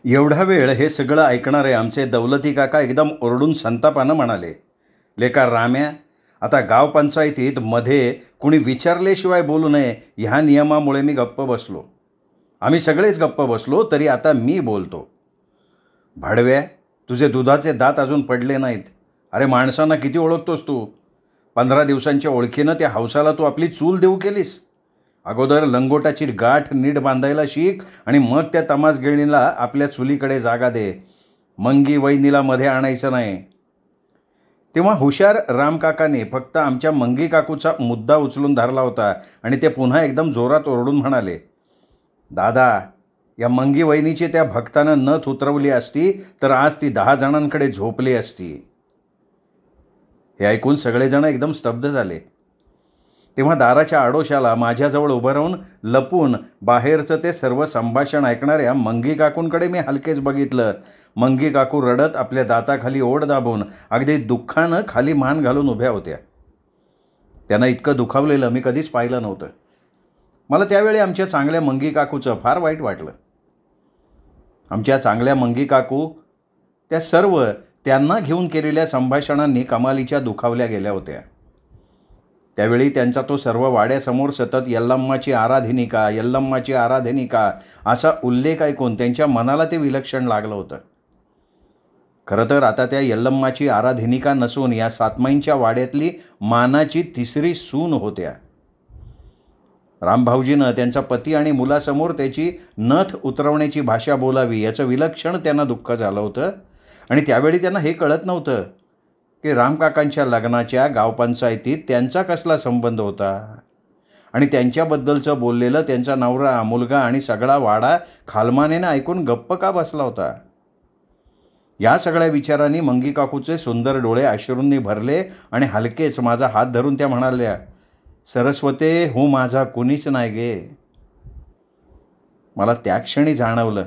एवढा वेळ हे सगळं ऐकणारे आमचे दौलती काका एकदम ओरडून संतापानं म्हणाले, लेका राम्या, आता गाव पंचायतीत मध्ये कुणी विचारल्याशिवाय बोलू नये ह्या नियमामुळे मी गप्प बसलो. आम्ही सगळेच गप्प बसलो, तरी आता मी बोलतो. भाडव्या, तुझे दुधाचे दात अजून पडले नाहीत. अरे माणसांना किती ओळखतोस तू? 15 दिवसांच्या ओळखीनं त्या हौसाला तू आपली चूल देऊ केलीस. अगोदर लंगोटाची गाठ नीट बांधायला शिक आणि मग त्या तमासगिरणीला आपल्या चुलीकडे जागा दे. मंगी वहिनीला मध्ये आणायचं नाही. तेव्हा हुशार रामकाकाने फक्त आमच्या मंगी काकूचा मुद्दा उचलून धरला होता आणि ते पुन्हा एकदम जोरात ओरडून म्हणाले, दादा, या मंगी वहिनीची त्या भक्तानं नथ उतरवली असती तर आज ती 10 जणांकडे झोपली असती. हे ऐकून सगळेजण एकदम स्तब्ध झाले. तेव्हा दाराच्या आडोशाला माझ्याजवळ उभं राहून लपून बाहेरचं ते सर्व संभाषण ऐकणाऱ्या मंगी काकूंकडे मी हलकेच बघितलं. मंगी काकू रडत आपल्या दाताखाली ओढ दाबून अगदी दुःखानं खाली मान घालून उभ्या होत्या. त्यांना इतकं दुखावलेलं मी कधीच पाहिलं नव्हतं. मला त्यावेळी आमच्या चांगल्या मंगी काकूचं फार वाईट वाटलं. आमच्या चांगल्या मंगी काकू त्या सर्व त्यांना घेऊन केलेल्या संभाषणांनी कमालीच्या दुखावल्या गेल्या होत्या. त्यावेळी त्यांचा तो सर्व वाड्यासमोर सतत यल्लम्माची आराधनिका, यल्लम्माची आराधनिका असा उल्लेख ऐकून त्यांच्या मनाला ते विलक्षण लागलं होतं. खरं तर आता त्या यल्लम्माची आराधनिका नसून या सातमाईंच्या वाड्यातली मानाची तिसरी सून होत्या. रामभाऊजीनं त्यांचा पती आणि मुलासमोर त्याची नथ उतरवण्याची भाषा बोलावी याचं विलक्षण त्यांना दुःख झालं होतं. आणि त्यावेळी त्यांना हे कळत नव्हतं की रामकाकांच्या लग्नाच्या गावपंचायतीत त्यांचा कसला संबंध होता आणि त्यांच्याबद्दलचं बोललेलं त्यांचा नवरा, मुलगा आणि सगळा वाडा खालमानेनं ऐकून गप्प का बसला होता. या सगळ्या विचारांनी मंगी काकूचे सुंदर डोळे अश्रूंनी भरले आणि हलकेच माझा हात धरून त्या म्हणाल्या, सरस्वते, हो माझा कुणीच नाही गे. मला त्या क्षणी जाणवलं,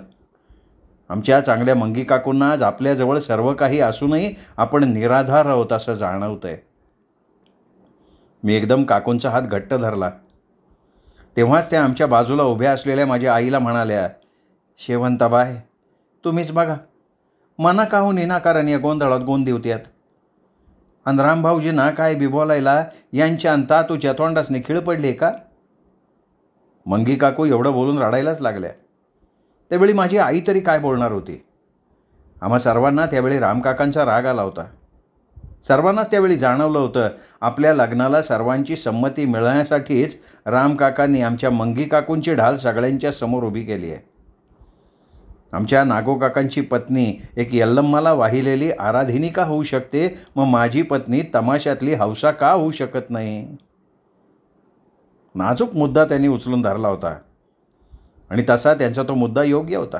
आमच्या चांगल्या मंगी काकूंना आज आपल्याजवळ सर्व काही असूनही आपण निराधार आहोत असं जाणवतंय. मी एकदम काकूंचा हात घट्ट धरला. तेव्हाच त्या आमच्या बाजूला उभ्या असलेल्या माझ्या आईला म्हणाल्या, शेवंताबाई, तुम्हीच बघा, मना काहून निनाकारण या गोंधळात गोंदी होत्यात. आणि रामभाऊजींना काय बिबोलायला यांच्या अंता तुझ्या तोंडासने खीळ पडली का? मंगी काकू एवढं बोलून रडायलाच लागल्या. त्यावेळी माझी आई तरी काय बोलणार होती. आम्हा सर्वांना त्यावेळी रामकाकांचा राग आला होता. सर्वांनाच त्यावेळी जाणवलं होतं आपल्या लग्नाला सर्वांची संमती मिळण्यासाठीच रामकाकांनी आमच्या मंगी काकूंची ढाल सगळ्यांच्या समोर उभी केली आहे. आमच्या नागोकाकांची पत्नी एक यल्लम्माला वाहिलेली आराधनिका होऊ शकते, मग माझी पत्नी तमाशातली हौसा का होऊ शकत नाही? नाजूक मुद्दा त्यांनी उचलून धरला होता आणि तसा त्यांचा तो मुद्दा योग्य होता.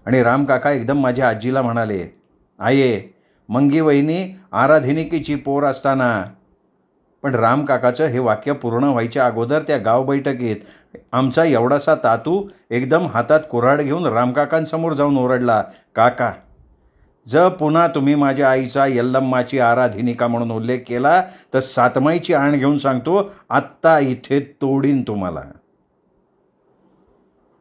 आणि रामकाका एकदम माझ्या आजीला म्हणाले, आये, मंगी वहिनी आराधनिकेची पोर असताना. पण रामकाकाचं हे वाक्य पूर्ण व्हायच्या अगोदर त्या गाव बैठकीत आमचा एवढासा तातू एकदम हातात कुऱ्हाड घेऊन रामकाकांसमोर जाऊन ओरडला, काका, जर पुन्हा तुम्ही माझ्या आईचा यल्लम्माची आराधनिका म्हणून उल्लेख केला तर सातमाईची आण घेऊन सांगतो, आत्ता इथे तोडीन तुम्हाला.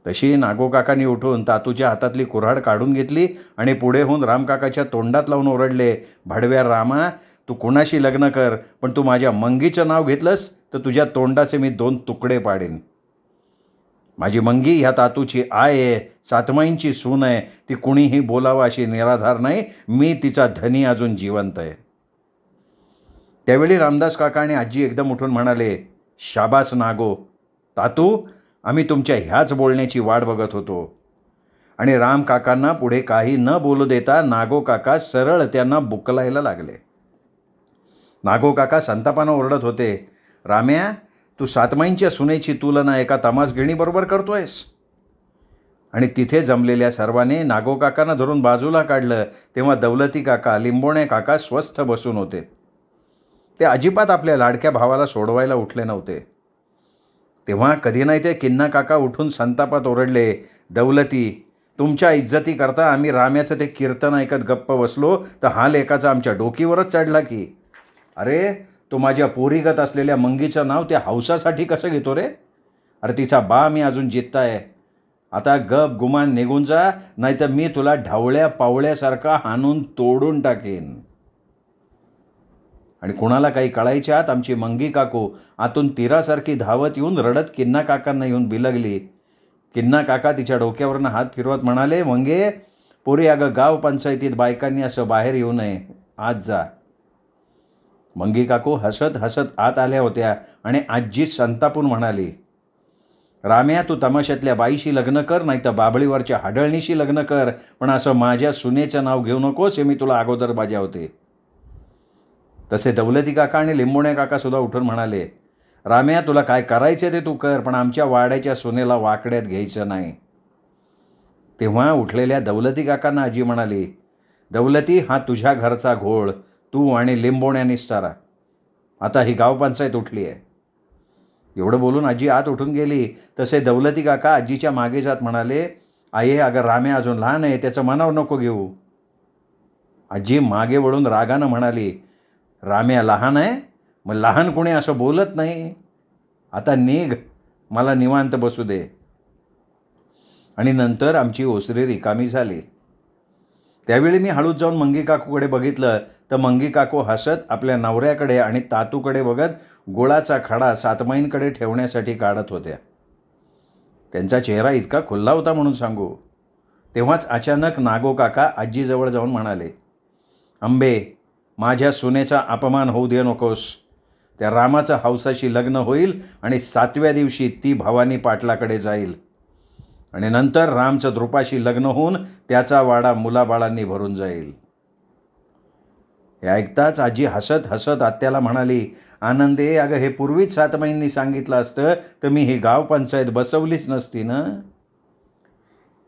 तशी नागोकाकांनी उठून तातूच्या हातातली कुऱ्हाड काढून घेतली आणि पुढे होऊन रामकाकाच्या तोंडात लावून ओरडले, भाडव्या रामा, तू कुणाशी लग्न कर, पण तू माझ्या मंगीचं नाव घेतलंस तर तुझ्या तोंडाचे मी 2 तुकडे पाडेन. माझी मंगी ह्या तातूची आय आहे, सातमाईंची सून आहे. ती कुणीही बोलावं अशी निराधार नाही. मी तिचा धनी अजून जिवंत आहे. त्यावेळी रामदास काका आणि आजी एकदम उठून म्हणाले, शाबास नागो, तातू, आम्ही तुमच्या ह्याच बोलण्याची वाट बघत होतो. आणि रामकाकांना पुढे काही न बोलू देता नागो काका सरळ त्यांना बुकलायला लागले. नागो काका संतापानं ओरडत होते, राम्या, तू सातमाईंच्या सुनेची तुलना एका तमासगिरणीबरोबर करतोयस. आणि तिथे जमलेल्या सर्वांनी नागो काकांना धरून बाजूला काढलं. तेव्हा दौलती काका, लिंबोणे काका स्वस्थ बसून होते. ते अजिबात आपल्या लाडक्या भावाला सोडवायला उठले नव्हते. तेव्हा कधी नाही ते किन्ना काका उठून संतापात ओरडले, दौलती, तुमच्या इज्जती करता आम्ही राम्याचं ते कीर्तन ऐकत गप्प बसलो तर हा लेकाचा आमच्या डोकीवरच चढला की. अरे, तो माझ्या पोरीगत असलेल्या मंगीचं नाव त्या हौसासाठी कसं घेतो रे? अरे, तिचा बा मी अजून जित्ता आहे. आता गप गुमान निघून जा, नाहीतर मी तुला ढावळ्या पावळ्यासारखा हाणून तोडून टाकेन. आणि कुणाला काही कळायच्या आत आमची मंगी काकू आतून तीरासारखी धावत येऊन रडत किन्ना काकांना येऊन बिलगली. किन्ना काका तिच्या डोक्यावरनं हात फिरवत म्हणाले, मंगे पोरी, अगं गाव पंचायतीत बायकांनी असं बाहेर येऊ नये, आत जा. मंगी काकू हसत हसत आत आल्या होत्या आणि आजी संतापून म्हणाली, राम्या, तू तमाशातल्या बाईशी लग्न कर, नाही तर बाबळीवरच्या हाडळणीशी लग्न कर, पण असं माझ्या सुनेचं नाव घेऊ नकोस, हे मी तुला अगोदर बजावते. तसे दौलती काका आणि लिंबोणे काका सुद्धा उठून म्हणाले, राम्या, तुला काय करायचं ते तू कर, पण आमच्या वाड्याच्या सुनेला वाकड्यात घ्यायचं नाही. तेव्हा उठलेल्या दौलती काकांना आजी म्हणाली, दौलती, हा तुझ्या घरचा घोळ, तू आणि लिंबोण्या निस्तारा. आता ही गावपंचायत उठली आहे. एवढं बोलून आजी आत उठून गेली. तसे दौलती काका आजीच्या मागे जात म्हणाले, आई, अगं राम्या अजून लहान आहे, त्याचं मनावर नको घेऊ. आजी मागे वळून रागानं म्हणाली, राम्या लहान आहे? मग लहान कोणी असं बोलत नाही. आता निघ, मला निवांत बसू दे. आणि नंतर आमची ओसरी रिकामी झाली. त्यावेळी मी हळूच जाऊन मंगी काकूकडे बघितलं तर मंगी काकू हसत आपल्या नवऱ्याकडे आणि तातूकडे बघत गुळाचा खडा सातमाईंकडे ठेवण्यासाठी काढत होत्या. त्यांचा चेहरा इतका खुल्ला होता म्हणून सांगू. तेव्हाच अचानक नागो काका आजीजवळ जाऊन म्हणाले, अंबे, माझ्या सुनेचा अपमान होऊ दे नकोस. त्या रामाचं हौसाशी लग्न होईल आणि 7व्या दिवशी ती भवानी पाटलाकडे जाईल आणि नंतर रामचं द्रुपाशी लग्न होऊन त्याचा वाडा मुलाबाळांनी भरून जाईल. हे ऐकताच आजी हसत हसत आत्याला म्हणाली, आनंदे, अगं हे पूर्वीच सातमाईंनी सांगितलं असतं तर मी ही गाव पंचायत बसवलीच नसती ना.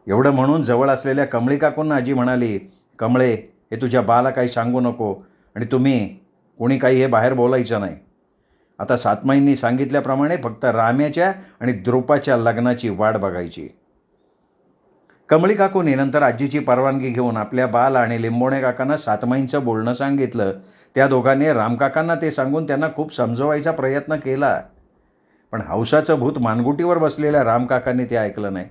एवढं म्हणून जवळ असलेल्या कमळी काकूंना आजी म्हणाली, कमळे, हे तुझ्या बाला काही सांगू नको आणि तुम्ही कोणी काही हे बाहेर बोलायचं नाही. आता सातमाईंनी सांगितल्याप्रमाणे फक्त राम्याच्या आणि द्रुपाच्या लग्नाची वाट बघायची. कमळी काकूने नंतर आजीची परवानगी घेऊन आपल्या बाल आणि लिंबोणे काकांना सातमाईंचं बोलणं सांगितलं. त्या दोघांनी रामकाकांना ते सांगून त्यांना खूप समजवायचा प्रयत्न केला, पण हौसाचं भूत मानगुटीवर बसलेल्या रामकाकांनी ते ऐकलं नाही.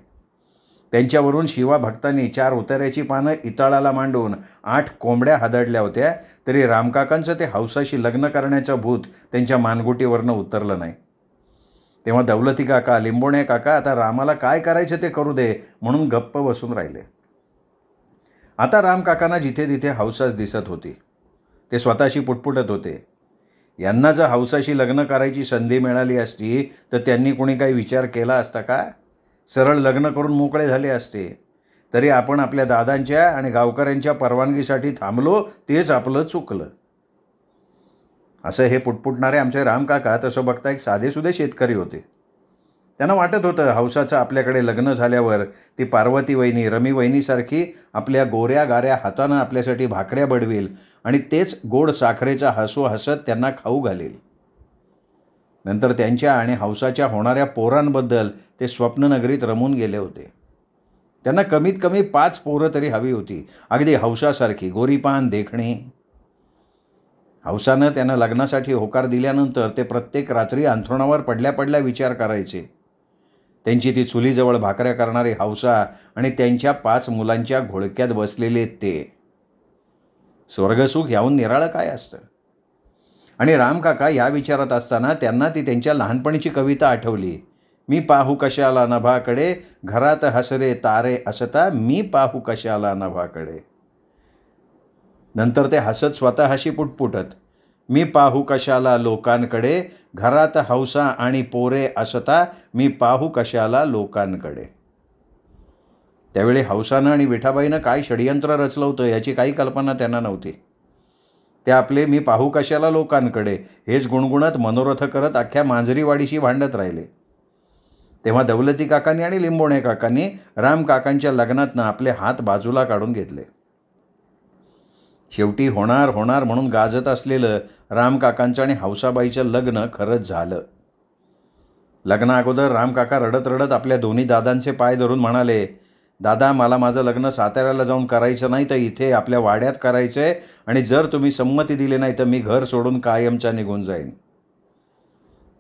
त्यांच्यावरून शिवाभक्तांनी 4 उतार्याची पानं इताळाला मांडून 8 कोंबड्या हादडल्या होत्या, तरी रामकाकांचं ते हौसाशी लग्न करण्याचं भूत त्यांच्या मानगुटीवरनं उतरलं नाही. तेव्हा दौलती काका, लिंबोणे काका आता रामाला काय करायचं ते करू दे म्हणून गप्प बसून राहिले. आता रामकाकांना जिथे तिथे हौसाच दिसत होती. ते स्वतःशी पुटपुटत होते, यांना जर हौसाशी लग्न करायची संधी मिळाली असती तर त्यांनी कोणी काही विचार केला असता का? सरळ लग्न करून मोकळे झाले असते. तरी आपण आपल्या दादांच्या आणि गावकऱ्यांच्या परवानगीसाठी थांबलो, तेच आपलं चुकलं. असं हे पुटपुटणारे आमचे रामकाका तसं बघता एक साधेसुधे शेतकरी होते. त्यांना वाटत होतं हौसाचं आपल्याकडे लग्न झाल्यावर ती पार्वती वहिनी, रमी वहिनीसारखी आपल्या गोऱ्या गाऱ्या हातानं आपल्यासाठी भाकऱ्या बडवील आणि तेच गोड साखरेचा हसू हसत त्यांना खाऊ घालेल. नंतर त्यांच्या आणि हौसाच्या होणाऱ्या पोरांबद्दल ते स्वप्ननगरीत रमून गेले होते. त्यांना कमीत कमी 5 पोरं तरी हवी होती, अगदी हौसासारखी गोरीपान देखणी. हौसानं त्यांना लग्नासाठी होकार दिल्यानंतर ते प्रत्येक रात्री अंथरुणावर पडल्या पडल्या विचार करायचे. त्यांची ती चुलीजवळ भाकऱ्या करणारी हौसा आणि त्यांच्या 5 मुलांच्या घोळक्यात बसलेले ते. स्वर्गसुख याहून निराळं काय असतं? आणि रामकाका या विचारात असताना त्यांना ती त्यांच्या लहानपणीची कविता आठवली. मी पाहू कशाला नभाकडे, घरात हसरे तारे असता, मी पाहू कशाला नभाकडे. नंतर ते हसत स्वतःशी पुटपुटत, मी पाहू कशाला लोकांकडे, घरात हौसा आणि पोरे असता, मी पाहू कशाला लोकांकडे. त्यावेळी हौसानं आणि विठाबाईनं काय षडयंत्र रचलं होतं याची काही कल्पना त्यांना नव्हती. ते आपले मी पाहू कशाला लोकांकडे हेच गुणगुणत मनोरथ करत अख्ख्या मांजरीवाडीशी भांडत राहिले. तेव्हा दौलती काकांनी आणि लिंबोणे काकांनी रामकाकांच्या लग्नातनं आपले हात बाजूला काढून घेतले. शेवटी होणार होणार म्हणून गाजत असलेलं रामकाकांचं आणि हौसाबाईचं लग्न खरंच झालं. लग्नाअगोदर रामकाका रडत रडत आपल्या दोन्ही दादांचे पाय धरून म्हणाले, दादा, मला माझं लग्न साताऱ्याला जाऊन करायचं नाही तर इथे आपल्या वाड्यात करायचं आहे, आणि जर तुम्ही संमती दिली नाही तर मी घर सोडून कायमचा निघून जाईन.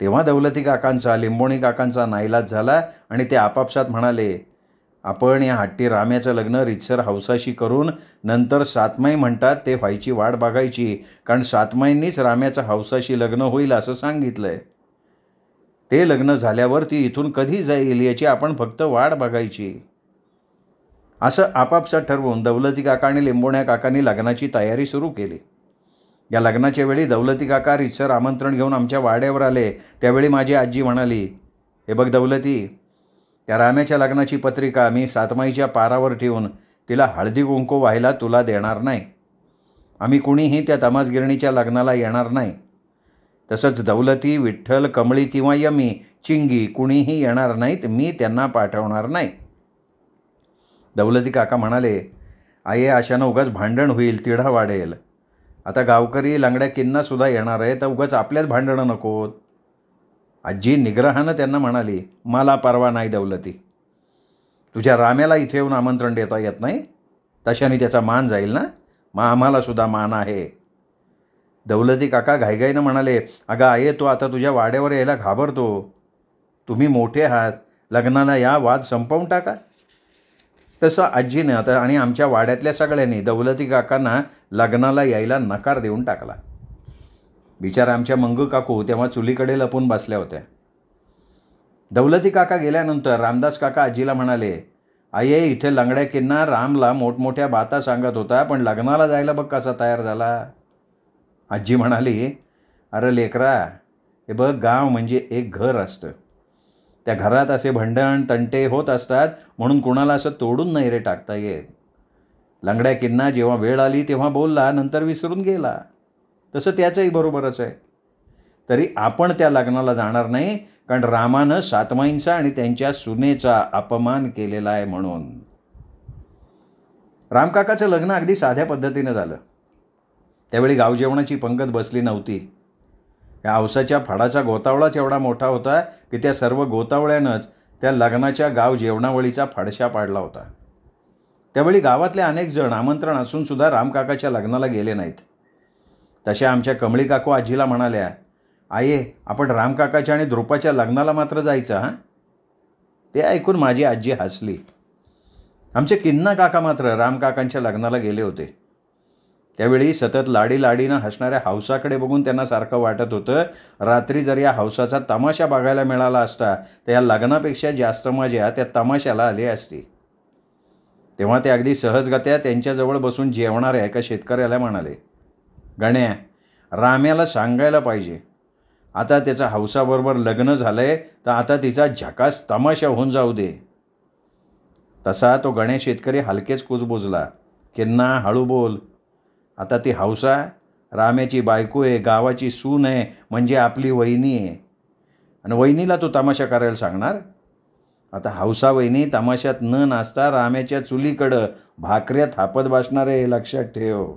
तेव्हा दौलती काकांचा, लिंबोणी काकांचा नाईलाज झाला आणि ते आपापसात म्हणाले, आपण या हट्टी राम्याचं लग्न रीतसर हौसाशी करून नंतर सातमाई म्हणतात ते व्हायची वाट बघायची, कारण सातमाईंनीच राम्याचं हौसाशी लग्न होईल असं सांगितलंय. ते लग्न झाल्यावर ती इथून कधी जाईल याची आपण फक्त वाट बघायची. असं आपापसात ठरवून दौलती काका आणि लिंबोण्या काकांनी लग्नाची तयारी सुरू केली. या लग्नाच्या वेळी दौलती काका रीतसर आमंत्रण घेऊन आमच्या वाड्यावर आले. त्यावेळी माझी आजी म्हणाली, हे बघ दौलती, त्या राम्याच्या लग्नाची पत्रिका मी सातमाईच्या पारावर ठेवून तिला हळदी कुंकू व्हायला तुला देणार नाही. आम्ही कुणीही त्या तमासगिरणीच्या लग्नाला येणार नाही. तसंच दौलती, विठ्ठल, कमळी किंवा यमी, चिंगी कुणीही येणार नाहीत. मी त्यांना पाठवणार नाही. दौलती काका म्हणाले, आई अशानं उगाच भांडण होईल, तिढा वाढेल. आता गावकरी लंगड्या किन्नासुद्धा येणार आहे, तर उगाच आपल्यात भांडणं नकोत. आजी निग्रहानं त्यांना म्हणाली, मला परवा नाही दौलती. तुझ्या राम्याला इथे येऊन आमंत्रण देता येत नाही, तशाने त्याचा मान जाईल ना, मग आम्हालासुद्धा मान आहे. दौलती काका घाईघाईनं म्हणाले, अगं आहे तो आता तुझ्या वाड्यावर यायला घाबरतो. तुम्ही मोठे आहात, लग्नाला या, वाद संपवून टाका. तसं आजीनं आता आणि आमच्या वाड्यातल्या सगळ्यांनी दौलती काकांना लग्नाला यायला नकार देऊन टाकला. बिचारा आमच्या मंगू काकू तेव्हा चुलीकडे लपून बसल्या होत्या. दौलती काका गेल्यानंतर रामदास काका आजीला म्हणाले, आई इथे लंगड्या किन्ना रामला मोठमोठ्या बाता सांगत होता, पण लग्नाला जायला बघ कसा तयार झाला. आजी म्हणाली, अरे लेकरा, हे बघ गाव म्हणजे एक घर असतं. त्या घरात असे भांडण तंटे होत असतात, म्हणून कुणाला असं तोडून नाही रे टाकता येत. लंगड्या किन्ना जेव्हा वेळ आली तेव्हा बोलला, नंतर विसरून गेला. तसं त्याचंही बरोबरच आहे. तरी आपण त्या लग्नाला जाणार नाही, कारण रामानं सातमाईंचा आणि त्यांच्या सुनेचा अपमान केलेला आहे म्हणून. रामकाकाचं लग्न अगदी साध्या पद्धतीनं झालं. त्यावेळी गावजेवणाची पंगत बसली नव्हती. या औसाच्या फडाचा गोतावळाच एवढा मोठा होता की त्या सर्व गोतावळ्यानंच त्या लग्नाच्या गाव जेवणावळीचा फडशा पाडला होता. त्यावेळी गावातले अनेक जण आमंत्रण असूनसुद्धा रामकाकाच्या लग्नाला गेले नाहीत. तशा आमच्या कमळी काकू आजीला म्हणाल्या, आये आपण रामकाकाच्या आणि द्रुपाच्या लग्नाला मात्र जायचं हां. ते ऐकून माझी आजी हसली. आमचे किन्ना काका मात्र रामकाकांच्या लग्नाला गेले होते. त्यावेळी सतत लाडीनं हसणाऱ्या हौसाकडे बघून त्यांना सारखं वाटत होतं, रात्री जर या हौसाचा तमाशा बघायला मिळाला असता तर या लग्नापेक्षा जास्त मजा त्या तमाशाला आली असती. तेव्हा ते अगदी सहजगत्या त्यांच्याजवळ बसून जेवणाऱ्या एका शेतकऱ्याला म्हणाले, गण्या, राम्याला सांगायला पाहिजे, आता त्याचा हौसाबरोबर लग्न झालंय तर आता तिचा झकास तमाशा होऊन जाऊ दे. तसा तो गण्या शेतकरी हलकेच कुजबुजला, किन्ना हळू बोल, आता ती हौसा राम्याची बायको आहे, गावाची सून आहे, म्हणजे आपली वहिनी आहे, आणि वहिनीला तू तमाशा करायला सांगणार. आता हौसा वहिनी तमाशात न नाचता राम्याच्या चुलीकडं भाकऱ्या थापत बसणार आहे, लक्षात ठेव.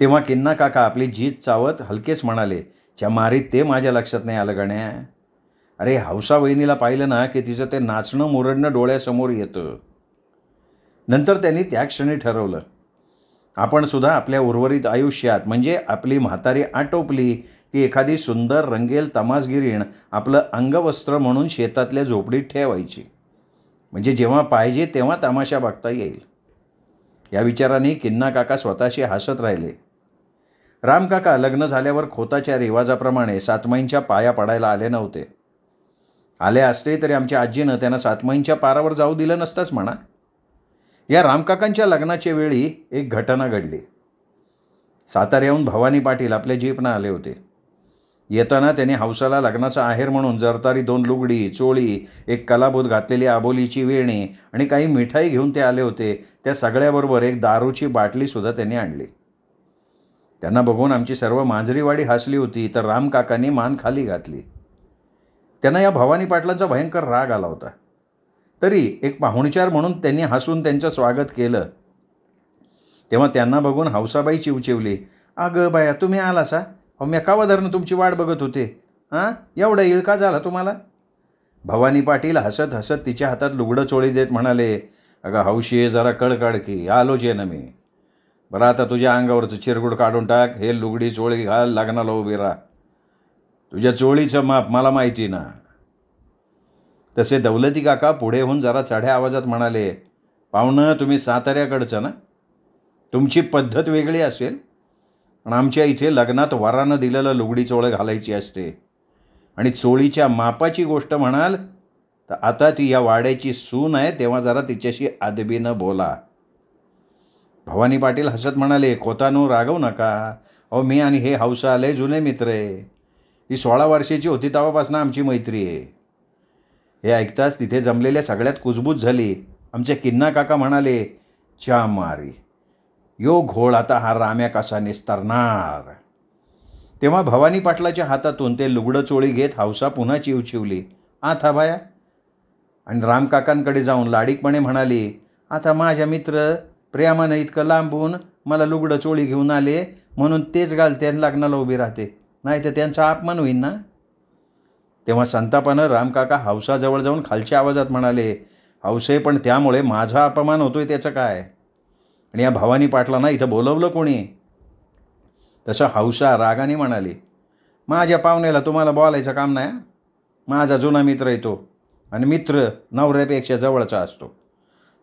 तेव्हा किन्ना काका आपली जीत चावत हलकेच म्हणाले, च्या मारीत ते माझ्या लक्षात नाही आलं गण्या. अरे हौसा वहिनीला पाहिलं ना की तिचं ते नाचणं मुरडणं डोळ्यासमोर येतं. नंतर त्यांनी त्या क्षणी ठरवलं, आपण सुद्धा आपल्या उर्वरित आयुष्यात म्हणजे आपली म्हातारी आटोपली की एखादी सुंदर रंगेल तमासगिरीण आपलं अंगवस्त्र म्हणून शेतातल्या झोपडीत ठेवायची, म्हणजे जेव्हा पाहिजे तेव्हा तमाशा बघता येईल. या विचाराने किन्ना काका स्वतःशी हसत राहिले. रामकाका लग्न झाल्यावर खोताच्या रिवाजाप्रमाणे सातमाईंच्या पाया पडायला आले नव्हते. आले असते तरी आमच्या आजीनं त्यांना सातमाईंच्या पारावर जाऊ दिलं नसतंच म्हणा. या रामकाकांच्या लग्नाच्या वेळी एक घटना घडली. साताऱ्याहून भवानी पाटील आपल्या जीपनं आले होते. येताना त्यांनी हौसाला लग्नाचा आहेर म्हणून जरतारी 2 लुगडी, चोळी, एक कलाबूत घातलेली आबोलीची वेणी आणि काही मिठाई घेऊन ते आले होते. त्या सगळ्याबरोबर एक दारूची बाटलीसुद्धा त्यांनी आणली. त्यांना बघून आमची सर्व मांजरीवाडी हसली होती, तर रामकाकांनी मान खाली घातली. त्यांना या भवानी पाटलांचा भयंकर राग आला होता. तरी एक पाहुणचार म्हणून त्यांनी हसून त्यांचं स्वागत केलं. तेव्हा त्यांना बघून हौसाबाई चिवचिवली, अगं बाया तुम्ही आला सा, अहो मी कावाधरणं तुमची वाट बघत होते. हां, एवढा इळका झाला तुम्हाला. भवानी पाटील हसत हसत तिच्या हातात लुगडं चोळी देत म्हणाले, अगं हौशी जरा कळकळ की आलो जे ना मी. बरं आता तुझ्या अंगावरचं चिरगुड काढून टाक, हे लुगडी चोळी घाल, लग्नाला उभी राहा. तुझ्या चोळीचं माप मला माहिती ना. तसे दौलती काका पुढे होऊन जरा चढ्या आवाजात म्हणाले, पाहुणं तुम्ही साताऱ्याकडचं ना, तुमची पद्धत वेगळी असेल, पण आमच्या इथे लग्नात वरानं दिलेलं लुगडी चोळं घालायची असते. आणि चोळीच्या मापाची गोष्ट म्हणाल तर आता ती या वाड्याची सून आहे, तेव्हा जरा तिच्याशी अदबीनं बोला. भवानी पाटील हसत म्हणाले, खोतानो रागवू नका. अहो मी आणि हे हौसा आले जुने मित्र आहे. ही 16 वर्षाची होती तेव्हापासून आमची मैत्री आहे. हे ऐकताच तिथे जमलेल्या सगळ्यात कुजबूज झाली. आमचे किन्ना काका म्हणाले, च्या मारी, यो घोळ आता हा राम्या कसा निस्तारणार. तेव्हा भवानी पाटलाच्या हातातून ते लुगडं चोळी घेत हौसा पुन्हा चिवचिवली, आता बाया, आणि रामकाकांकडे जाऊन लाडीकपणे म्हणाली, आता माझ्या मित्र प्रेमानं इतकं लांबून मला लुगडं चोळी घेऊन आले म्हणून तेच घालते आणि लग्नाला उभी राहते, नाही तर त्यांचा अपमान होईन ना. तेव्हा संतापानं रामकाका हौसाजवळ जाऊन खालच्या आवाजात म्हणाले, हौसे, पण त्यामुळे माझा अपमान होतोय त्याचं काय. आणि या भवानी पाटलांना इथं बोलवलं कोणी. तसं हौसा रागाने म्हणाली, माझ्या पाहुण्याला तुम्हाला बोलायचं काम नाही. माझा जुना मित्र येतो आणि मित्र नवऱ्यापेक्षा जवळचा असतो.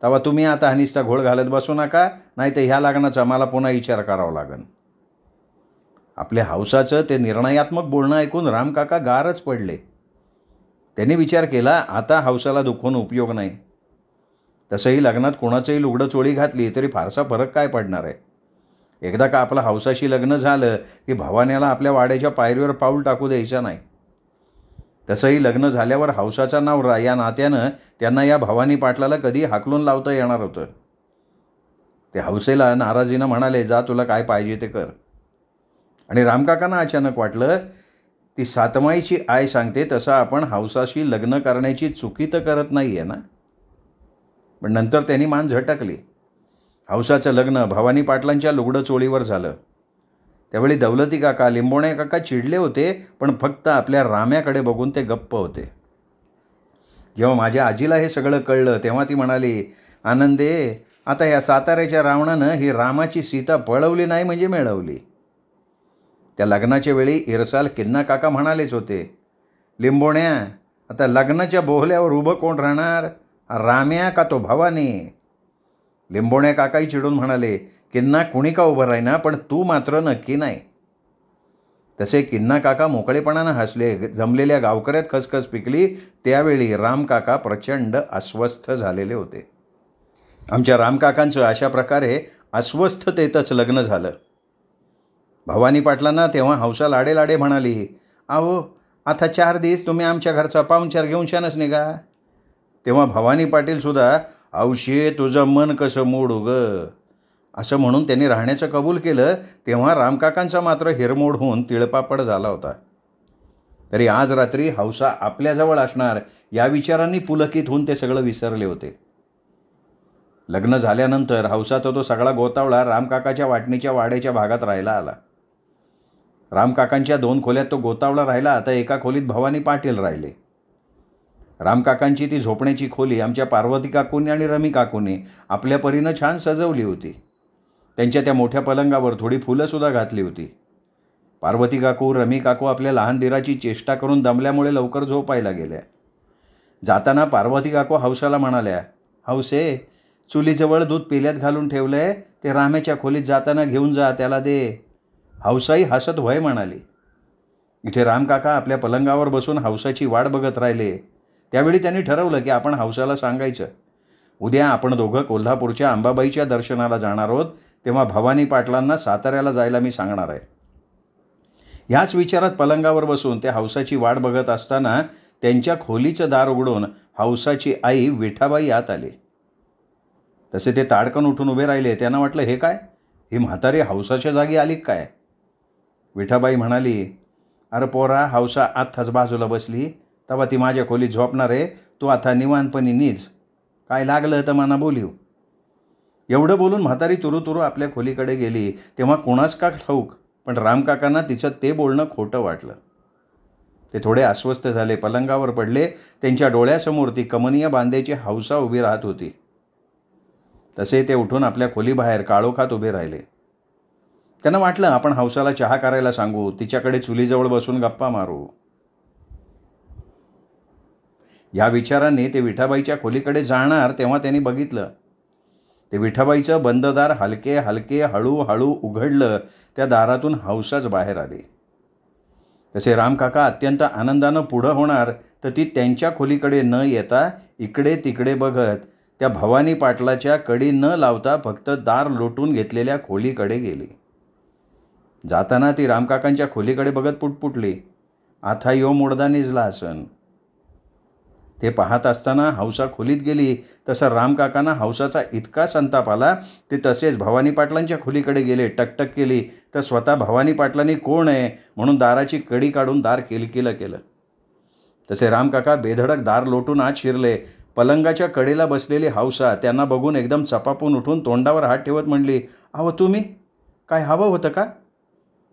तेव्हा तुम्ही आता हा घोळ घालत बसू नका, नाही तर ह्या लग्नाचा मला पुन्हा विचार करावा लागेल. आपल्या हौसाचं ते निर्णयात्मक बोलणं ऐकून रामकाका गारच पडले. त्यांनी विचार केला, आता हौसाला दुखवून उपयोग नाही. तसंही लग्नात कोणाचंही लुगडं चोळी घातली तरी फारसा फरक काय पडणार आहे. एकदा का आपलं हौसाशी लग्न झालं की भवान्याला आपल्या वाड्याच्या पायरीवर पाऊल टाकू द्यायचं नाही. तसंही लग्न झाल्यावर हौसाचा नवरा या नात्यानं त्यांना या भवानी पाटलाला कधी हाकलून लावता येणार होतं. ते हौसेला नाराजीनं म्हणाले, जा तुला काय पाहिजे ते कर. आणि रामकाकांना अचानक वाटलं, ती सातमाईची आय सांगते तसं आपण हौसाशी लग्न करण्याची चुकी तर करत नाही आहे ना. पण नंतर त्यांनी मान झटकली. हौसाचं लग्न भवानी पाटलांच्या लुगडं चोळीवर झालं. त्यावेळी दौलती काका, लिंबोणे काका चिडले होते, पण फक्त आपल्या राम्याकडे बघून ते गप्प होते. जेव्हा माझ्या आजीला हे सगळं कळलं तेव्हा ती म्हणाली, आनंदे, आता या साताऱ्याच्या रावणानं ही रामाची सीता पळवली नाही म्हणजे मिळवली. त्या लग्नाच्या वेळी इरसाल किन्ना काका म्हणालेच होते, लिंबोण्या, आता लग्नाच्या बोहल्यावर उभं कोण राहणार, राम्या का तो भवानी. लिंबोण्या काकाही चिडून म्हणाले, किन्ना कुणी का उभं राहिना, पण तू मात्र नक्की नाही. तसे किन्ना काका मोकळेपणानं हसले. जमलेल्या गावकऱ्यात खसखस पिकली. त्यावेळी रामकाका प्रचंड अस्वस्थ झालेले होते. आमच्या रामकाकांचं अशा प्रकारे अस्वस्थतेतच लग्न झालं. भवानी पाटलांना तेव्हा हौसा लाडे लाडे म्हणाली, अहो आता 4 दिवस तुम्ही आमच्या घरचा पाहुणचार घेऊन शानच निघा. तेव्हा भवानी पाटीलसुद्धा, हौशे तुझं मन कसं मोडू ग, असं म्हणून त्यांनी राहण्याचं कबूल केलं. तेव्हा रामकाकांचा मात्र हिरमोड होऊन तिळपापड झाला होता. तरी आज रात्री हौसा आपल्याजवळ असणार या विचारांनी पुलकित होऊन ते सगळं विसरले होते. लग्न झाल्यानंतर हौसाचा तो सगळा गोतावळा रामकाकाच्या वाटणीच्या वाड्याच्या भागात राहायला आला. रामकाकांच्या 2 खोल्यात तो गोतावळा राहिला. आता एका खोलीत भवानी पाटील राहिले. रामकाकांची ती झोपण्याची खोली आमच्या पार्वती काकूंनी आणि रमी काकूंनी आपल्या परीनं छान सजवली होती. त्यांच्या त्या मोठ्या पलंगावर थोडी फुलंसुद्धा घातली होती. पार्वती काकू, रमी काकू आपल्या लहान दिराची चेष्टा करून दमल्यामुळे लवकर झोपायला गेल्या. जाताना पार्वती काकू हौसाला म्हणाल्या, हौसे, चुलीजवळ दूध पेल्यात घालून ठेवलंय, ते रामेच्या खोलीत जाताना घेऊन जा, त्याला दे. हौसाई हसत व्हय म्हणाली. इथे रामकाका आपल्या पलंगावर बसून हौसाची वाट बघत राहिले. त्यावेळी त्यांनी ठरवलं की आपण हौसाला सांगायचं, उद्या आपण दोघं कोल्हापूरच्या अंबाबाईच्या दर्शनाला जाणार आहोत, तेव्हा भवानी पाटलांना साताऱ्याला जायला मी सांगणार आहे. ह्याच विचारात पलंगावर बसून ते हौसाची वाट बघत असताना त्यांच्या खोलीचं दार उघडून हौसाची आई विठाबाई आत आली. तसे ते ताडकन उठून उभे राहिले. त्यांना वाटलं, हे काय, ही म्हातारी हौसाच्या जागी आली काय. विठाबाई म्हणाली, अरे पोरा, हौसा आत्ताच बाजूला बसली, तेव्हा ती माझ्या खोलीत झोपणार आहे, तू आता निवांतपणी नीज, काय लागलं तर मना बोलीव. एवढं बोलून म्हातारी तुरुतुरू आपल्या खोलीकडे गेली. तेव्हा कुणास का ठाऊक, पण रामकाकांना तिचं ते बोलणं खोटं वाटलं. ते थोडे अस्वस्थ झाले, पलंगावर पडले. त्यांच्या डोळ्यासमोर ती कमनीय बांध्याची हौसा उभी राहत होती. तसे ते उठून आपल्या खोलीबाहेर काळोखात उभे राहिले. त्यांना वाटलं, आपण हौसाला चहा करायला सांगू, तिच्याकडे चुलीजवळ बसून गप्पा मारू. या विचाराने ते विठाबाईच्या खोलीकडे जाणार तेव्हा त्यांनी बघितलं. ते विठाबाईचं बंद दार हलके हलके हळूहळू उघडलं. त्या दारातून हौसाच बाहेर आली. तसे रामकाका अत्यंत आनंदानं पुढं होणार तर ती त्यांच्या खोलीकडे न येता इकडे तिकडे बघत त्या भवानी पाटलाच्या कडी न लावता फक्त दार लोटून घेतलेल्या खोलीकडे गेली. जाताना ती रामकाकांच्या खोलीकडे बघत पुटपुटली, आता यो मुडदा निजला असन. ते पाहत असताना हौसा खोलीत गेली. तसा रामकाकांना हौसाचा इतका संताप आला ते तसेच भवानी पाटलांच्या खोलीकडे गेले. टकटक केली तर स्वतः भवानी पाटलांनी कोण आहे म्हणून दाराची कडी काढून दार किलकिलं केलं. तसे रामकाका बेधडक दार लोटून आत शिरले. पलंगाच्या कडेला बसलेली हौसा त्यांना बघून एकदम चपापून उठून तोंडावर हात ठेवत म्हणली, अहो तुम्ही, काय हवं होतं का?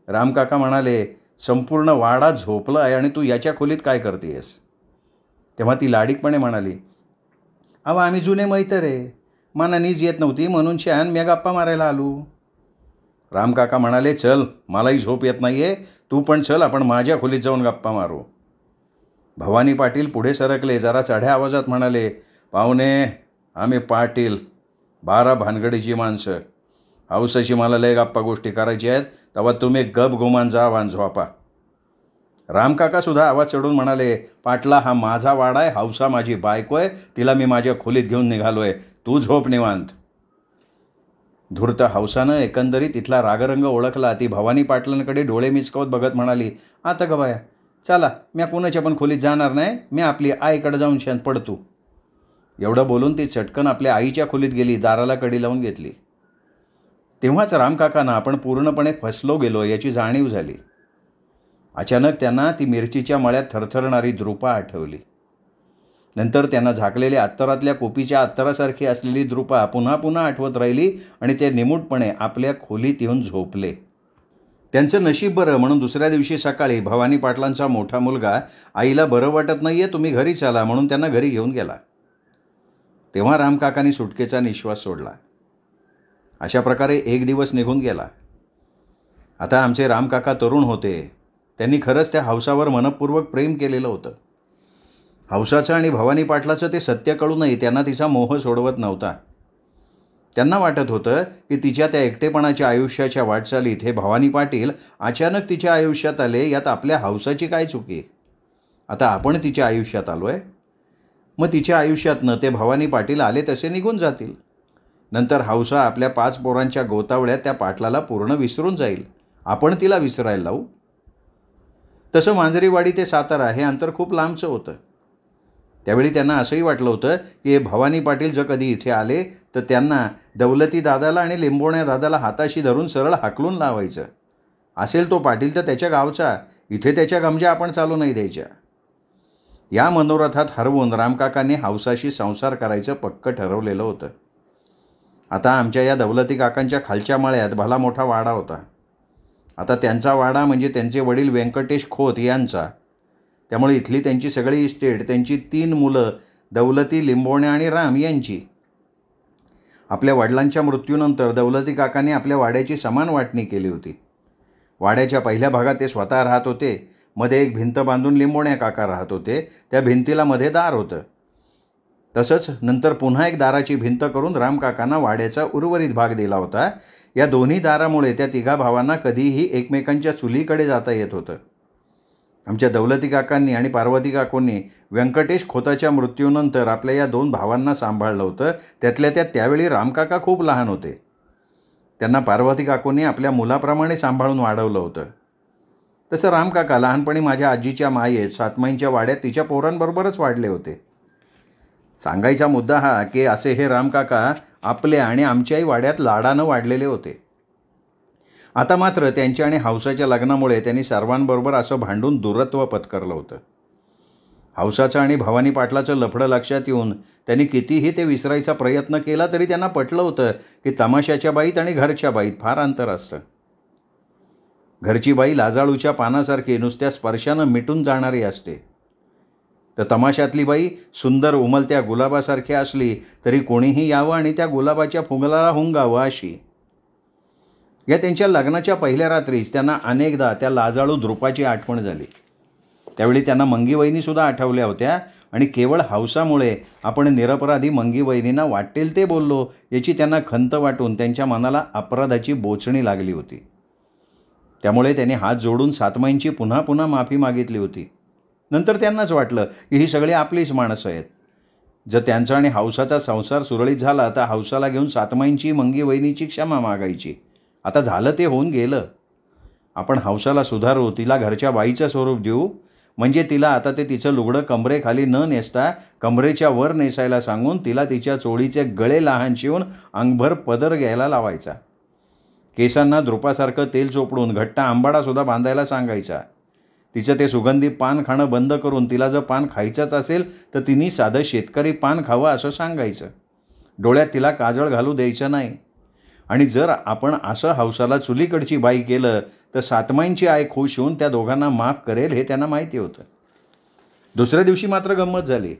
रामकाका म्हणाले, संपूर्ण वाडा झोपला आहे आणि तू याच्या खोलीत काय करतेस? तेव्हा ती लाडीकपणे म्हणाली, अहो आम्ही जुने मैत्र आहे, मला नीज येत नव्हती म्हणून छान मी गप्पा मारायला आलो. रामकाका म्हणाले, चल मलाही झोप येत नाही आहे, तू पण चल आपण माझ्या खोलीत जाऊन गप्पा मारू. भवानी पाटील पुढे सरकले. जरा चढ्या आवाजात म्हणाले, पाहुणे आम्ही पाटील 12 भानगडीची माणसं, हौसाची मला लय गप्पा गोष्टी करायची आहेत, तेव्हा तुम्ही गप गुमान जा वान झोपा. रामकाका सुद्धा आवाज चढून म्हणाले, पाटला हा माझा वाडा आहे, हौसा माझी बायको आहे, तिला मी माझ्या खोलीत घेऊन निघालोय, तू झोप निवांत. धूर्त हौसानं एकंदरीत इथला रागरंग ओळखला. ती भवानी पाटलांकडे डोळे मिचकवत बघत म्हणाली, आता ग बाया चला, म्या कुणाच्या पण खोलीत जाणार नाही, मी आपली आईकडे जाऊन शांत पडतो. एवढं बोलून ती चटकन आपल्या आईच्या खोलीत गेली. दाराला कडी लावून घेतली. तेव्हाच रामकाकांना आपण पूर्णपणे फसलो गेलो याची जाणीव झाली. अचानक त्यांना ती मिरचीच्या मळ्यात थरथरणारी द्रुपा आठवली. नंतर त्यांना झाकलेल्या अत्तरातल्या कोपीच्या अत्तरासारखी असलेली द्रुपा पुन्हा पुन्हा आठवत राहिली आणि ते निमूटपणे आपल्या खोलीत येऊन झोपले. त्यांचं नशीब बरं म्हणून दुसऱ्या दिवशी सकाळी भवानी पाटलांचा मोठा मुलगा आईला बरं वाटत नाही आहे, तुम्ही घरी चला म्हणून त्यांना घरी घेऊन गेला. तेव्हा रामकाकांनी सुटकेचा निश्वास सोडला. अशा प्रकारे एक दिवस निघून गेला. आता आमचे रामकाका तरुण होते. त्यांनी खरंच त्या हौसावर मनपूर्वक प्रेम केलेलं होतं. हौसाचं आणि भवानी पाटलाचं ते सत्य कळूनही त्यांना तिचा मोह सोडवत नव्हता. त्यांना वाटत होतं की तिच्या त्या एकटेपणाच्या आयुष्याच्या वाटचालीत हे भवानी पाटील अचानक तिच्या आयुष्यात आले, यात आपल्या हौसाची काय चुकी? आता आपण तिच्या आयुष्यात आलो आहे, मग तिच्या आयुष्यातनं ते भवानी पाटील आले तसे निघून जातील. नंतर हौसा आपल्या 5 पोरांच्या गोतावळ्यात त्या पाटलाला पूर्ण विसरून जाईल. आपण तिला विसरायला लावू? तसं मांजरीवाडी ते सातारा हे अंतर खूप लांबचं होतं. त्यावेळी त्यांना असंही वाटलं होतं की हे भवानी पाटील जर कधी इथे आले तर त्यांना दौलती दादाला आणि लिंबोण्या दादाला हाताशी धरून सरळ हाकलून लावायचं. असेल तो पाटील तर त्याच्या गावचा, इथे त्याच्या गमजा आपण चालू नाही द्यायच्या. या मनोरथात हरवून रामकाकांनी हौसाशी संसार करायचं पक्क ठरवलेलं होतं. आता आमच्या या दौलती काकांच्या खालच्या माळ्यात भला मोठा वाडा होता. आता त्यांचा वाडा म्हणजे त्यांचे वडील व्यंकटेश खोत यांचा. त्यामुळे इथली त्यांची सगळी इस्टेट, त्यांची 3 मुलं दौलती, लिंबोण्या आणि राम यांची. आपल्या वडिलांच्या मृत्यूनंतर दौलती काकांनी आपल्या वाड्याची समान वाटणी केली होती. वाड्याच्या पहिल्या भागात ते स्वतः राहत होते. मध्ये एक भिंत बांधून लिंबोण्या काका राहत होते. त्या भिंतीला मध्ये दार होतं. तसंच नंतर पुन्हा एक दाराची भिंत करून रामकाकांना वाड्याचा उर्वरित भाग दिला होता. या दोन्ही दारामुळे त्या तिघा भावांना कधीही एकमेकांच्या चुलीकडे जाता येत होतं. आमच्या दौलती काकांनी आणि पार्वती काकूंनी व्यंकटेश खोताच्या मृत्यूनंतर आपल्या या 2 भावांना सांभाळलं होतं. त्यातल्या त्यावेळी रामकाका खूप लहान होते. त्यांना पार्वती काकूंनी आपल्या मुलाप्रमाणे सांभाळून वाढवलं होतं. तसं रामकाका लहानपणी माझ्या आजीच्या मायेत सातमाईंच्या वाड्यात तिच्या पोरांबरोबरच वाढले होते. सांगायचा मुद्दा हा की असे हे रामकाका आपल्या आणि आमच्याही वाड्यात लाडानं वाढलेले होते. आता मात्र त्यांच्या आणि हौसाच्या लग्नामुळे त्यांनी सर्वांबरोबर असं भांडून दूरत्व पत्करलं होतं. हौसाचं आणि भवानी पाटलाचं लफडं लक्षात येऊन त्यांनी कितीही ते विसरायचा प्रयत्न केला तरी त्यांना पटलं होतं की तमाशाच्या बाईत आणि घरच्या बाईत फार अंतर असतं. घरची बाई लाजाळूच्या पानासारखी नुसत्या स्पर्शानं मिटून जाणारी असते, तर तमाशातली बाई सुंदर उमलत्या गुलाबासारखी असली तरी कोणीही यावं आणि त्या गुलाबाच्या फुगलाला हुंगावं अशी. या त्यांच्या लग्नाच्या पहिल्या रात्रीच त्यांना अनेकदा त्या लाजाळू द्रुपाची आठवण झाली. त्यावेळी त्यांना मंगीवहिनीसुद्धा आठवल्या होत्या आणि केवळ हौसामुळे आपण निरपराधी मंगी वहिनींना वाटेल ते बोललो याची त्यांना खंत वाटून त्यांच्या मनाला अपराधाची बोचणी लागली होती. त्यामुळे त्यांनी हात जोडून सातमाईंची पुन्हा पुन्हा माफी मागितली होती. नंतर त्यांनाच वाटलं की ही सगळी आपलीच माणसं आहेत. जर त्यांचा आणि हौसाचा संसार सुरळीत झाला तर हौसाला घेऊन सातमाईंची मंगी वहिनीची क्षमा मागायची. आता झालं ते होऊन गेलं. आपण हौसाला सुधारू, तिला घरच्या बाईचं स्वरूप देऊ, म्हणजे तिला आता ते तिचं लुगडं कमरेखाली न नेसता कमरेच्या वर नेसायला सांगून तिला तिच्या चोळीचे गळे लहान शिवून अंगभर पदर घ्यायला लावायचा. केसांना द्रुपासारखं तेल चोपडून घट्ट आंबाडासुद्धा बांधायला सांगायचा. तिचं ते सुगंधी पान खाणं बंद करून तिला जर पान खायचंच असेल तर तिने साधं शेतकरी पान खावं असं सांगायचं. डोळ्यात तिला काजळ घालू द्यायचं नाही. आणि जर आपण असं हौसाला चुलीकडची बाई केलं तर सातमाईंची आई खुश होऊन त्या दोघांना माफ करेल हे त्यांना माहिती होतं. दुसऱ्या दिवशी मात्र गंमत झाली.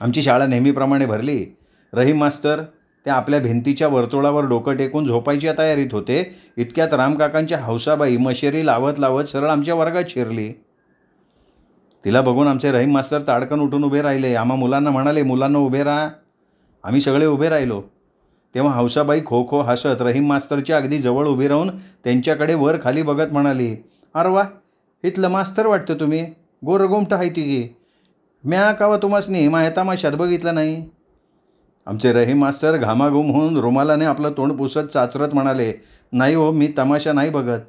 आमची शाळा नेहमीप्रमाणे भरली. रहीम मास्तर त्या आपल्या भिंतीच्या वर्तुळावर डोकं टेकून झोपायच्या तयारीत होते. इतक्यात रामकाकांच्या हौसाबाई मशेरी लावत लावत सरळ आमच्या वर्गात शिरली. तिला बघून आमचे रहीम मास्तर ताडकन उठून उभे राहिले. आम्हा मुलांना म्हणाले, मुलांना उभे राहा. आम्ही सगळे उभे राहिलो. तेव्हा हौसाबाई खो खो हसत रहीम मास्तरच्या अगदी जवळ उभी राहून त्यांच्याकडे वर खाली बघत म्हणाली, अरे वा, इथलं मास्तर वाटतं तुम्ही, गोरगोमट आहे ती गी, म्या कावा तुम्हासनी माहेतामाशात बघितलं नाही. आमचे रहीम मास्तर घामाघूम होऊन रुमालाने आपलं तोंड पुसत चाचरत म्हणाले, नाही हो, मी तमाशा नाही बघत.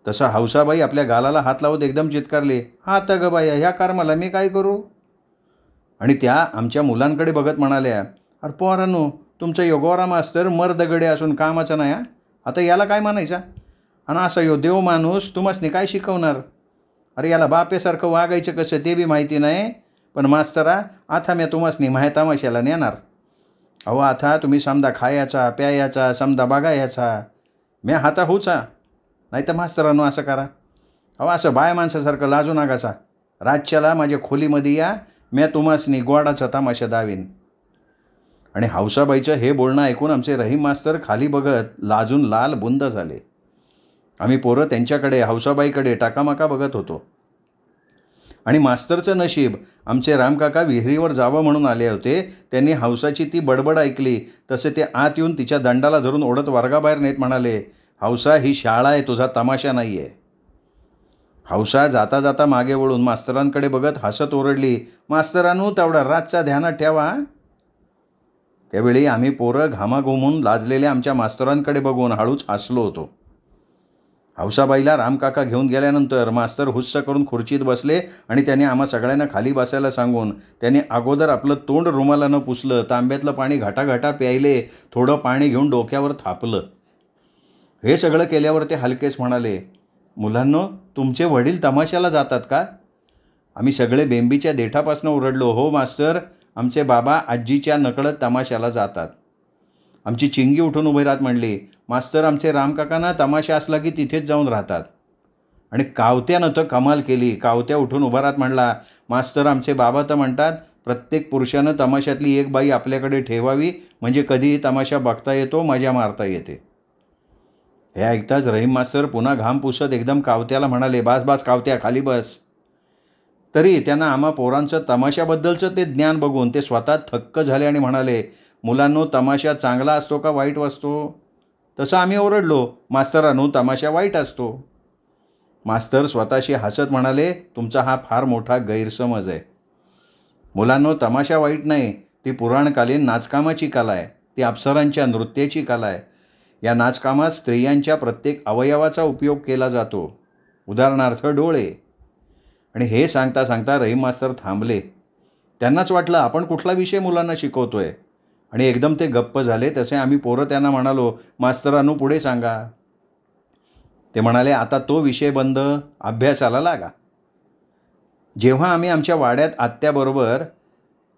तसा हौसाबाई आपल्या गालाला हात लावत एकदम चित्कारली, हात ग बाया, ह्या कारमाला मी काय करू. आणि त्या आमच्या मुलांकडे बघत म्हणाल्या, अरे पोरांनो, तुमचा योगोरा मास्तर मर्दगडे असून कामाचा नाही. आता याला काय म्हणायचा, आणि असं यो देव माणूस तुम्हासनी काय शिकवणार. अरे याला बापेसारखं वागायचं कसं ते बी माहिती नाही. पण मास्तरा, आता मी तुम्हासनी माहेतामाशाला नेणार. अहो आता तुम्ही समजा खायचा प्यायचा समजा बघायचा, मी हाता होचा. नाही तर मास्तरांनो असं करा, अहो असं बाय माणसासारखं लाजू नकासा. रातच्याला माझ्या खोलीमध्ये या, मी तुम्हासनी गोडाचा तमाशा दावीन. आणि हौसाबाईचं हे बोलणं ऐकून आमचे रहीम मास्तर खाली बघत लाजून लाल बुंद झाले. आम्ही पोरं त्यांच्याकडे हौसाबाईकडे टाकामाका बघत होतो. आणि मास्तरचं नशीब, आमचे रामकाका विहिरीवर जावं म्हणून आले होते. त्यांनी हौसाची ती बडबड ऐकली. तसे ते आत येऊन तिच्या दंडाला धरून ओढत वर्गाबाहेर नेत म्हणाले, हौसा, ही शाळा आहे, तुझा तमाशा नाही आहे. हौसा जाता जाता मागे वळून मास्तरांकडे बघत हसत ओरडली, मास्तरांनो, तेवढा रातचा ध्यानात ठेवा. त्यावेळी आम्ही पोरं घामाघुमून लाजलेल्या आमच्या मास्तरांकडे बघून हळूच हसलो होतो. हौसाबाईला रामकाका घेऊन गेल्यानंतर मास्तर हुस्स करून खुर्चीत बसले आणि त्यांनी आम्हा सगळ्यांना खाली बसायला सांगून त्यांनी अगोदर आपलं तोंड रुमालानं पुसलं, तांब्यातलं पाणी घाटाघाटा प्यायले, थोडं पाणी घेऊन डोक्यावर थापलं. हे सगळं केल्यावर ते हलकेच म्हणाले, मुलांनो, तुमचे वडील तमाशाला जातात का. आम्ही सगळे बेंबीच्या देठापासून ओरडलो, हो मास्तर, आमचे बाबा आजीच्या नकळत तमाशाला जातात. आमची चिंगी उठून उभी राहत म्हणली, मास्तर, आमचे रामकाकांना तमाशा असला की तिथेच जाऊन राहतात. आणि कावत्यानं तर कमाल केली. कावत्या उठून उभा राहत म्हणला, मास्तर, आमचे बाबा तर म्हणतात प्रत्येक पुरुषानं तमाशातली एक बाई आपल्याकडे ठेवावी, म्हणजे कधीही तमाशा बघता येतो, मजा मारता येते. हे ऐकताच रहीम मास्तर पुन्हा घाम पुसत एकदम कावत्याला म्हणाले, बास बास कावत्या, खाली बस. तरी त्यांना आम्हा पोरांचं तमाशाबद्दलचं ते ज्ञान बघून ते स्वतः थक्क झाले आणि म्हणाले, मुलांनो, तमाशा चांगला असतो का वाईट असतो. तसं आम्ही ओरडलो, मास्तरांनो, तमाशा वाईट असतो. मास्तर स्वतःशी हसत म्हणाले, तुमचा हा फार मोठा गैरसमज आहे. मुलांनो, तमाशा वाईट नाही, ती पुराणकालीन नाचकामाची कला आहे. ती अप्सरांच्या नृत्याची कला आहे. या नाचकामात स्त्रियांच्या प्रत्येक अवयवाचा उपयोग केला जातो, उदाहरणार्थ डोळे. आणि हे सांगता सांगता रहीम मास्तर थांबले. त्यांनाच वाटलं आपण कुठला विषय मुलांना शिकवतोय. आणि एकदम ते गप्प झाले. तसे आम्ही पोरं त्यांना म्हणालो, मास्तरांनो, पुढे सांगा. ते म्हणाले, आता तो विषय बंद, अभ्यासाला लागा. जेव्हा आम्ही आमच्या वाड्यात आत्याबरोबर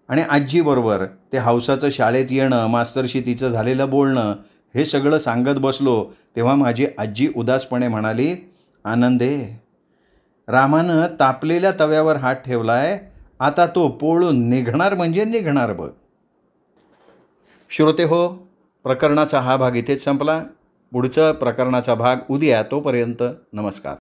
आणि आजीबरोबर ते हौसाचं शाळेत येणं, मास्तरशी तिचं झालेलं बोलणं, हे सगळं सांगत बसलो, तेव्हा माझी आजी उदासपणे म्हणाली, आनंदे, रामानं तापलेल्या तव्यावर हात ठेवलाय, आता तो पोळून निघणार म्हणजे निघणार बघ. श्रोते हो, प्रकरणाचा हा भाग इथेच संपला. पुढचा प्रकरणाचा भाग उद्या. तोपर्यंत नमस्कार.